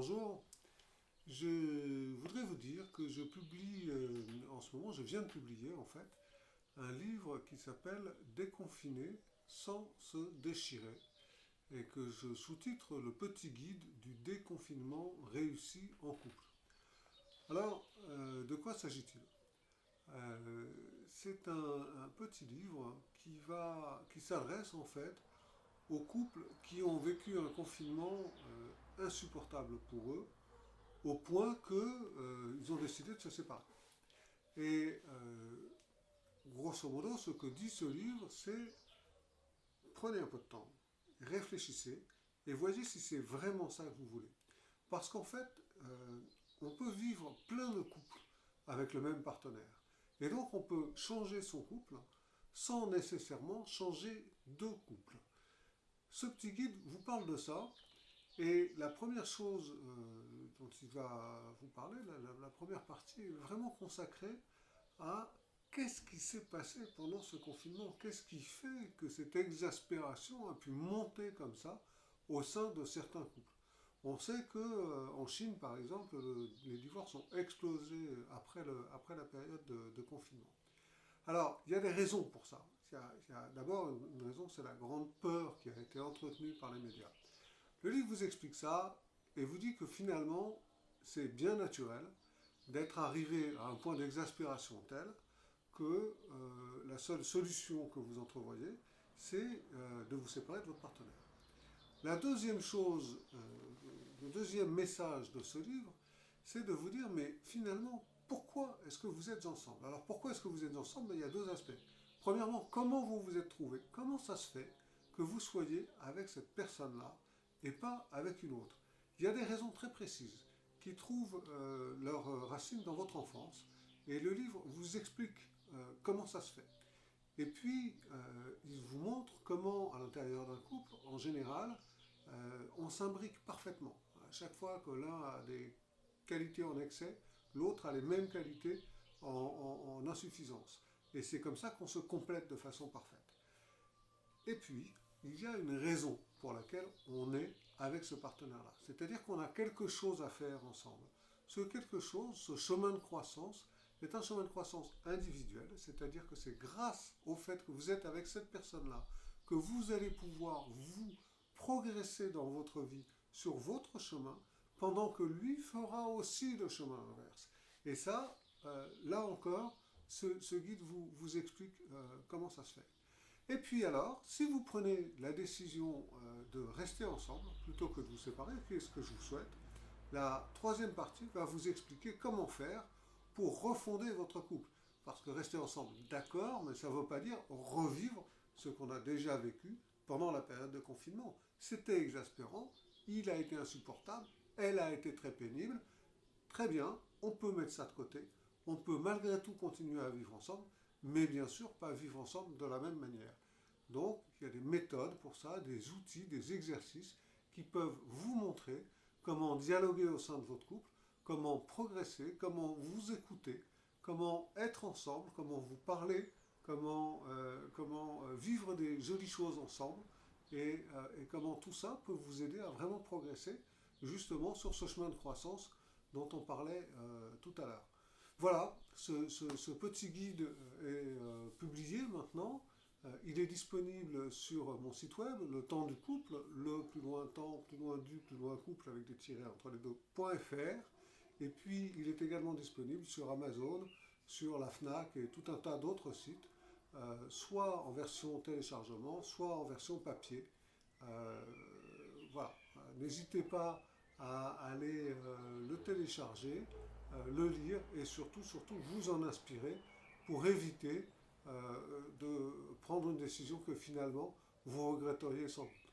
Bonjour, je voudrais vous dire que je publie en ce moment, je viens de publier en fait, un livre qui s'appelle Déconfiner sans se déchirer et que je sous-titre Le petit guide du déconfinement réussi en couple. Alors, de quoi s'agit-il? C'est un petit livre qui s'adresse en fait aux couples qui ont vécu un confinement insupportable pour eux au point qu'ils ont décidé de se séparer. Et grosso modo, ce que dit ce livre, c'est prenez un peu de temps, réfléchissez et voyez si c'est vraiment ça que vous voulez. Parce qu'en fait, on peut vivre plein de couples avec le même partenaire. Et donc on peut changer son couple sans nécessairement changer de couple. Ce petit guide vous parle de ça. Et la première chose dont il va vous parler, la première partie, est vraiment consacrée à qu'est-ce qui s'est passé pendant ce confinement, qu'est-ce qui fait que cette exaspération a pu monter comme ça au sein de certains couples. On sait qu'en Chine, par exemple, les divorces ont explosé après la période de confinement. Alors, il y a des raisons pour ça. Il y a d'abord une raison, c'est la grande peur qui a été entretenue par les médias. Le livre vous explique ça et vous dit que finalement, c'est bien naturel d'être arrivé à un point d'exaspération tel que la seule solution que vous entrevoyez, c'est de vous séparer de votre partenaire. La deuxième chose, le deuxième message de ce livre, c'est de vous dire, mais finalement, pourquoi est-ce que vous êtes ensemble? Alors pourquoi est-ce que vous êtes ensemble? Il y a deux aspects. Premièrement, comment vous vous êtes trouvé? Comment ça se fait que vous soyez avec cette personne-là et pas avec une autre? Il y a des raisons très précises qui trouvent leurs racines dans votre enfance et le livre vous explique comment ça se fait. Et puis, il vous montre comment, à l'intérieur d'un couple, en général, on s'imbrique parfaitement. À chaque fois que l'un a des qualités en excès, l'autre a les mêmes qualités en insuffisance. Et c'est comme ça qu'on se complète de façon parfaite. Et puis, il y a une raison pour laquelle on est avec ce partenaire-là. C'est-à-dire qu'on a quelque chose à faire ensemble. Ce quelque chose, ce chemin de croissance, est un chemin de croissance individuel, c'est-à-dire que c'est grâce au fait que vous êtes avec cette personne-là que vous allez pouvoir vous progresser dans votre vie sur votre chemin, pendant que lui fera aussi le chemin inverse. Et ça, là encore, ce guide vous explique comment ça se fait. Et puis alors, si vous prenez la décision de rester ensemble, plutôt que de vous séparer, qu'est-ce que je vous souhaite, la troisième partie va vous expliquer comment faire pour refonder votre couple. Parce que rester ensemble, d'accord, mais ça ne veut pas dire revivre ce qu'on a déjà vécu pendant la période de confinement. C'était exaspérant, il a été insupportable, elle a été très pénible. Très bien, on peut mettre ça de côté, on peut malgré tout continuer à vivre ensemble, mais bien sûr pas vivre ensemble de la même manière. Donc, il y a des méthodes pour ça, des outils, des exercices qui peuvent vous montrer comment dialoguer au sein de votre couple, comment progresser, comment vous écouter, comment être ensemble, comment vous parler, comment vivre des jolies choses ensemble et comment tout ça peut vous aider à vraiment progresser justement sur ce chemin de croissance dont on parlait tout à l'heure. Voilà, ce petit guide est publié maintenant. Il est disponible sur mon site web, le temps du couple, le plus loin temps, plus loin du, plus loin couple avec des tirets entre les deux.fr. Et puis il est également disponible sur Amazon, sur la Fnac et tout un tas d'autres sites, soit en version téléchargement, soit en version papier. Voilà, n'hésitez pas à aller le télécharger, le lire et surtout vous en inspirer pour éviter de prendre une décision que finalement vous regretteriez sans doute.